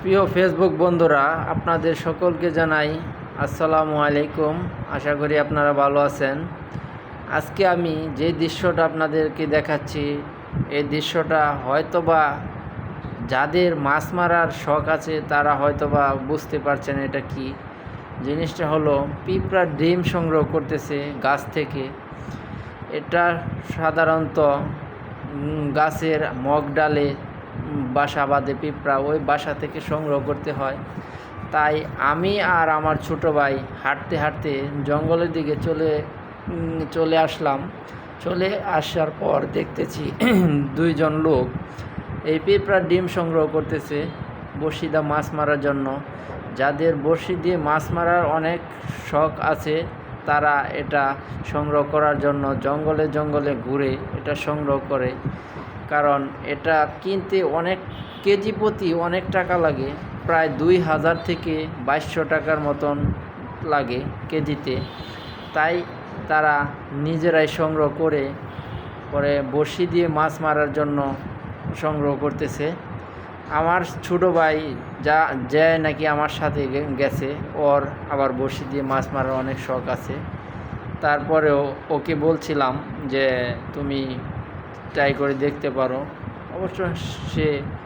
প্রিয় ফেসবুক বন্ধুরা, আপনাদের সকলকে জানাই আসসালামু আলাইকুম। আশা করি আপনারা ভালো আছেন। আজকে আমি যে দৃশ্যটা আপনাদেরকে দেখাচ্ছি, এই দৃশ্যটা হয়তোবা যাদের মাছ মারার শখ আছে তারা হয়তোবা বুঝতে পারছেন এটা কি। জিনিসটা হলো পিঁপড়ার ডিম সংগ্রহ করতেছে গাছ থেকে। এটা সাধারণত গাছের মগ ডালে বাসা বাঁধে পিঁপড়া, ওই বাসা থেকে সংগ্রহ করতে হয়। তাই আমি আর আমার ছোটো ভাই হাঁটতে হাঁটতে জঙ্গলের দিকে চলে আসলাম। চলে আসার পর দেখতেছি দুইজন লোক এই পিঁপড়ার ডিম সংগ্রহ করতেছে বড়শিদা মাছ মারার জন্য। যাদের বড়শি দিয়ে মাছ মারার অনেক শখ আছে তারা এটা সংগ্রহ করার জন্য জঙ্গলে জঙ্গলে ঘুরে এটা সংগ্রহ করে। কারণ এটা কিনতে অনেক কেজি প্রতি অনেক টাকা লাগে, প্রায় 2000 থেকে 2200 টাকার মতন লাগে কেজিতে। তাই তারা নিজেরাই সংগ্রহ করে পরে বড়শি দিয়ে মাছ মারার জন্য সংগ্রহ করতেছে। আমার ছোটো ভাই যায় নাকি আমার সাথে গেছে, ওর আবার বড়শি দিয়ে মাছ মারার অনেক শখ আছে। তারপরেও ওকে বলছিলাম যে তুমি ট্রাই করে দেখতে পারো। অবশ্য সে